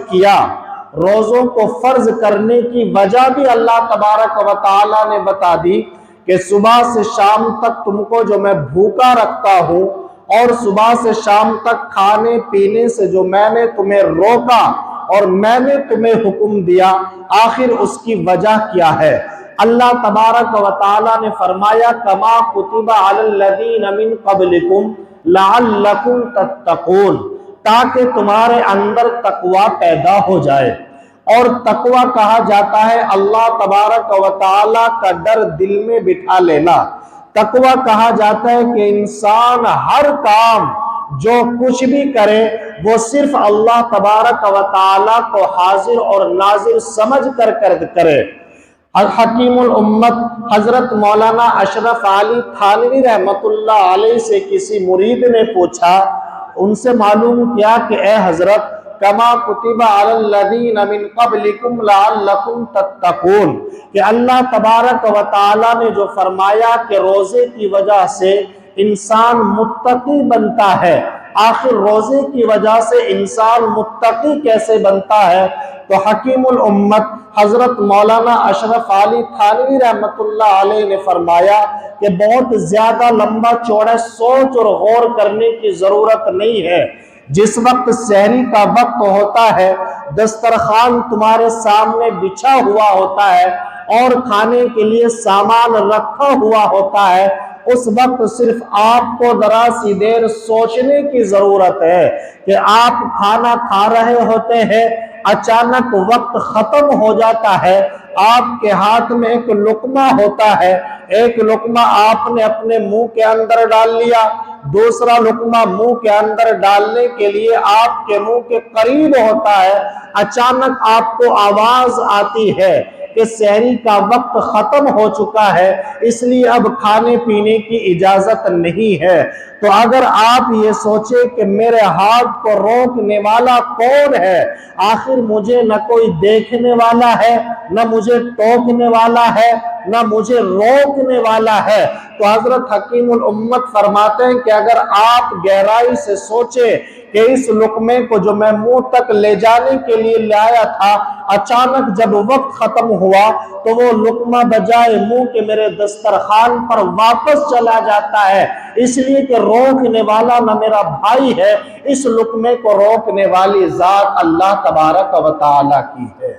کیا، روزوں کو فرض کرنے کی وجہ بھی اللہ تبارک و تعالی نے بتا دی کہ صبح سے شام تک تم کو جو میں بھوکا رکھتا ہوں اور صبح سے شام تک کھانے پینے سے جو میں نے تمہیں روکا اور میں نے تمہیں حکم دیا، آخر اس کی وجہ کیا ہے؟ اللہ تبارک و تعالی نے فرمایا کما کتب علی الذین من قبلکم لعلکم تتقون، تاکہ تمہارے اندر تقوی پیدا ہو جائے۔ اور تقوی کہا جاتا ہے اللہ تبارک و تعالی کا ڈر دل میں بٹھا لینا۔ تقوی کہا جاتا ہے کہ انسان ہر کام جو کچھ بھی کرے وہ صرف اللہ تبارک و تعالی کو حاضر اور ناظر سمجھ کر کرے۔ حکیم الامت حضرت مولانا اشرف علی تھانوی رحمت اللہ علیہ سے کسی مرید نے پوچھا، ان سے معلوم کیا کہ اے حضرت کما کتب علی الذین من قبلکم لعلکم تتقون، کہ اللہ تبارک و تعالی نے جو فرمایا کہ روزے کی وجہ سے انسان متقی بنتا ہے، آخر روزے کی وجہ سے انسان متقی کیسے بنتا ہے؟ تو حکیم الامت حضرت مولانا اشرف علی تھانوی رحمت اللہ علیہ نے فرمایا کہ بہت زیادہ لمبا چوڑا سوچ اور غور کرنے کی ضرورت نہیں ہے۔ جس وقت سحری کا وقت ہوتا ہے، دسترخوان تمہارے سامنے بچھا ہوا ہوتا ہے اور کھانے کے لیے سامان رکھا ہوا ہوتا ہے، اس وقت صرف آپ کو ذرا سی دیر سوچنے کی ضرورت ہے کہ آپ کھانا کھا رہے ہوتے ہیں، اچانک وقت ختم ہو جاتا ہے، آپ کے ہاتھ میں ایک لقمہ ہوتا ہے، ایک لقمہ آپ نے اپنے منہ کے اندر ڈال لیا، دوسرا لقمہ منہ کے اندر ڈالنے کے لیے آپ کے منہ کے قریب ہوتا ہے، اچانک آپ کو آواز آتی ہے کہ سحری کا وقت ختم ہو چکا ہے، اس لیے اب کھانے پینے کی اجازت نہیں ہے۔ تو اگر آپ یہ سوچیں کہ میرے ہاتھ کو روکنے والا کون ہے، آخر مجھے نہ کوئی دیکھنے والا ہے، نہ مجھے ٹوکنے والا ہے، نہ مجھے روکنے والا ہے، تو حضرت حکیم الامت فرماتے ہیں کہ اگر آپ گہرائی سے سوچیں کہ اس لقمے کو جو میں منہ تک لے جانے کے لیے لایا تھا، اچانک جب وقت ختم ہوا تو وہ لقمہ بجائے منہ کے میرے دسترخوان پر واپس چلا جاتا ہے، اس لیے کہ روکنے والا نہ میرا بھائی ہے، اس لقمے کو روکنے والی ذات اللہ تبارک و تعالی کی ہے۔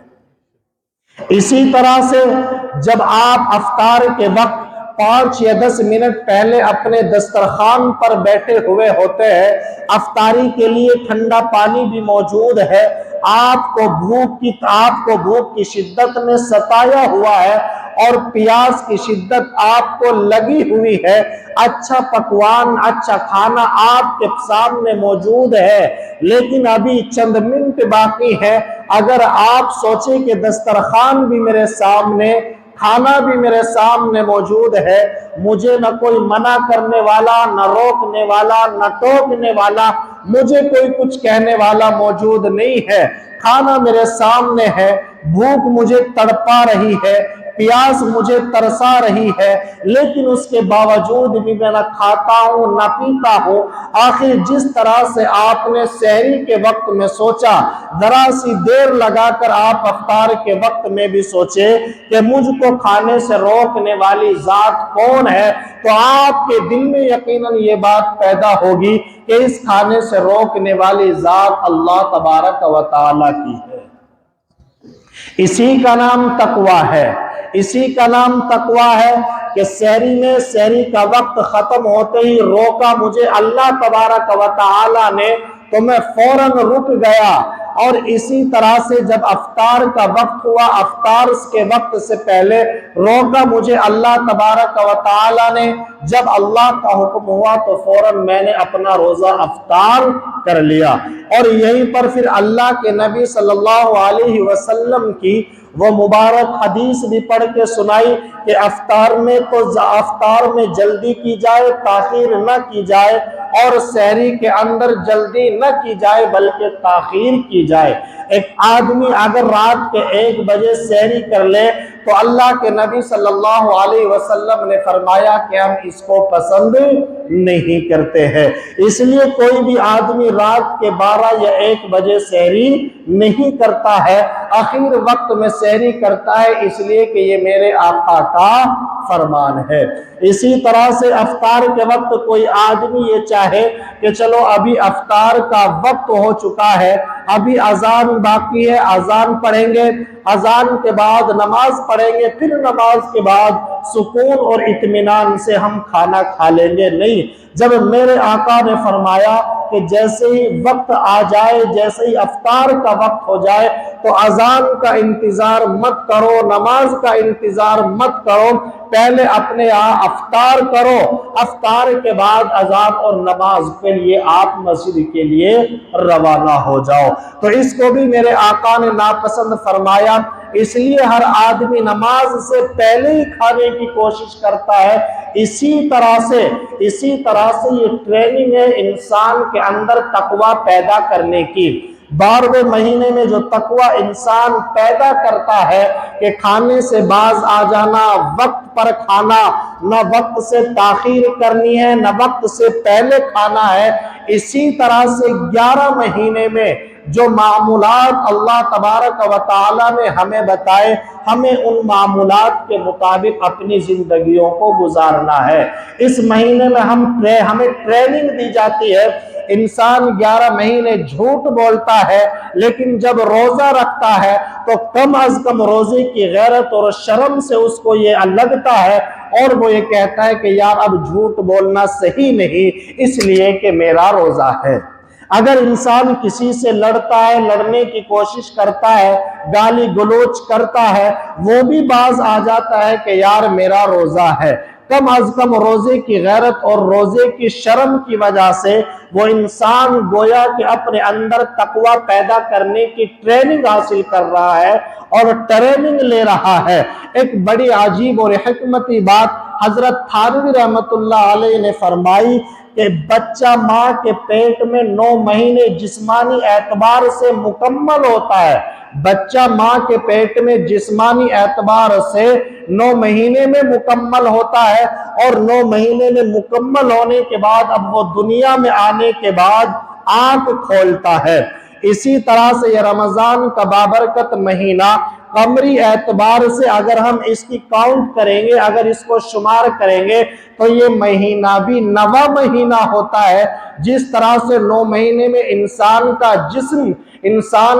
اسی طرح سے جب آپ افطار کے وقت 5 یا 10 منٹ پہلے اپنے دسترخوان پر بیٹھے ہوئے ہوتے ہیں، افطاری کے لیے ٹھنڈا پانی بھی موجود ہے، آپ کو بھوک کی شدت نے ستایا ہوا ہے اور پیاس کی شدت آپ کو لگی ہوئی ہے، اچھا پکوان اچھا کھانا آپ کے سامنے موجود ہے، لیکن ابھی چند منٹ باقی ہے، اگر آپ سوچیں کہ دسترخوان بھی میرے سامنے، کھانا بھی میرے سامنے موجود ہے، مجھے نہ کوئی منع کرنے والا، نہ روکنے والا، نہ ٹوکنے والا، مجھے کوئی کچھ کہنے والا موجود نہیں ہے، کھانا میرے سامنے ہے، بھوک مجھے تڑپا رہی ہے، پیاس مجھے ترسا رہی ہے، لیکن اس کے باوجود بھی میں نہ کھاتا ہوں نہ پیتا ہوں، آخر جس طرح سے آپ نے سحری کے وقت میں سوچا، ذرا سی دیر لگا کر آپ افطار کے وقت میں بھی سوچے کہ مجھ کو کھانے سے روکنے والی ذات کون ہے، تو آپ کے دل میں یقیناً یہ بات پیدا ہوگی کہ اس کھانے سے روکنے والی ذات اللہ تبارک و تعالی کی ہے۔ اسی کا نام تقوی ہے، اسی کا نام تقوی ہے کہ سحری کا وقت ختم ہوتے ہی روکا مجھے اللہ تبارک و تعالی نے، تو میں فوراً رک گیا، اور اسی طرح سے جب افطار کا وقت ہوا، افطار کے وقت سے پہلے روکا مجھے اللہ تبارک و تعالی نے، جب اللہ کا حکم ہوا تو فوراً میں نے اپنا روزہ افطار کر لیا۔ اور یہیں پر پھر اللہ کے نبی صلی اللہ علیہ وسلم کی وہ مبارک حدیث بھی پڑھ کے سنائی کہ افطار میں جلدی کی جائے، تاخیر نہ کی جائے، اور سحری کے اندر جلدی نہ کی جائے بلکہ تاخیر کی جائے۔ ایک آدمی اگر رات کے 1 بجے سحری کر لے تو اللہ کے نبی صلی اللہ علیہ وسلم نے فرمایا کہ ہم اس کو پسند نہیں کرتے ہیں۔ اس لیے کوئی بھی آدمی رات کے 12 یا 1 بجے سحری نہیں کرتا ہے، آخر وقت میں سحری کرتا ہے، اس لیے کہ یہ میرے آقا کا فرمان ہے۔ اسی طرح سے افطار کے وقت کوئی آدمی یہ چاہے کہ چلو ابھی افطار کا وقت ہو چکا ہے، ابھی اذان باقی ہے، اذان پڑھیں گے، اذان کے بعد نماز پڑھیں گے، پھر نماز کے بعد سکون اور اطمینان سے ہم کھانا کھا لیں گے، نہیں۔ جب میرے آقا نے فرمایا کہ جیسے ہی وقت آ جائے، جیسے ہی افطار کا وقت ہو جائے تو اذان کا انتظار مت کرو، نماز کا انتظار مت کرو، پہلے اپنے یہاں افطار کرو، افطار کے بعد اذان اور نماز کے لیے آپ مسجد کے لیے روانہ ہو جاؤ۔ تو اس کو بھی میرے آقا نے ناپسند فرمایا، اس لیے ہر آدمی نماز سے پہلے ہی کھانے کی کوشش کرتا ہے۔ اسی طرح سے یہ ٹریننگ ہے انسان کے اندر تقوی پیدا کرنے کی۔ 12ویں مہینے میں جو تقوی انسان پیدا کرتا ہے کہ کھانے سے باز آ جانا، وقت پر کھانا، نہ وقت سے تاخیر کرنی ہے، نہ وقت سے پہلے کھانا ہے۔ اسی طرح سے 11 مہینے میں جو معمولات اللہ تبارک و تعالی نے ہمیں بتائے، ہمیں ان معمولات کے مطابق اپنی زندگیوں کو گزارنا ہے۔ اس مہینے میں ہمیں ٹریننگ دی جاتی ہے۔ انسان 11 مہینے جھوٹ بولتا ہے، لیکن جب روزہ رکھتا ہے تو کم از کم روزے کی غیرت اور شرم سے اس کو یہ لگتا ہے اور وہ یہ کہتا ہے کہ یار اب جھوٹ بولنا صحیح نہیں، اس لیے کہ میرا روزہ ہے۔ اگر انسان کسی سے لڑتا ہے، لڑنے کی کوشش کرتا ہے، گالی گلوچ کرتا ہے، وہ بھی باز آ جاتا ہے کہ یار میرا روزہ ہے۔ کم از کم روزے کی غیرت اور روزے کی شرم کی وجہ سے وہ انسان گویا کہ اپنے اندر تقوی پیدا کرنے کی ٹریننگ حاصل کر رہا ہے اور ٹریننگ لے رہا ہے۔ ایک بڑی عجیب اور حکمتی بات حضرت تھانوی رحمت اللہ علیہ نے فرمائی کہ بچہ ماں کے پیٹ میں 9 مہینے جسمانی اعتبار سے مکمل ہوتا ہے۔ بچہ ماں کے پیٹ میں جسمانی اعتبار سے 9 مہینے میں مکمل ہوتا ہے، اور 9 مہینے میں مکمل ہونے کے بعد اب وہ دنیا میں آنے کے بعد آنکھ کھولتا ہے۔ اسی طرح سے یہ رمضان کا بابرکت مہینہ قمری اعتبار سے اگر ہم اس کی کاؤنٹ کریں گے، اگر اس کو شمار کریں گے تو یہ مہینہ بھی 9واں مہینہ ہوتا ہے۔ جس طرح سے 9 مہینے میں انسان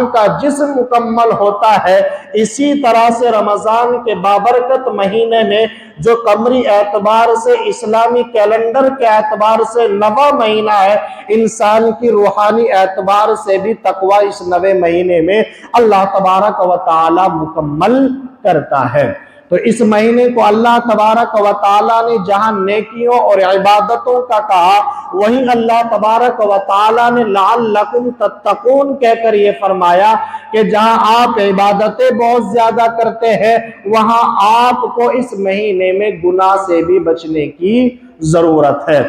کا جسم مکمل ہوتا ہے، اسی طرح سے رمضان کے بابرکت مہینے میں جو قمری اعتبار سے اسلامی کیلنڈر کے اعتبار سے 9واں مہینہ ہے، انسان کی روحانی اعتبار سے بھی تقوی اس 9ویں مہینے میں اللہ تبارک و تعالی مکمل کرتا ہے۔ تو اس مہینے کو اللہ تبارک و تعالی نے جہاں نیکیوں اور عبادتوں کا کہا، وہیں اللہ تبارک و تعالی نے لعلکم تتقون کہہ کر یہ فرمایا کہ جہاں آپ عبادتیں بہت زیادہ کرتے ہیں، وہاں آپ کو اس مہینے میں گناہ سے بھی بچنے کی ضرورت ہے۔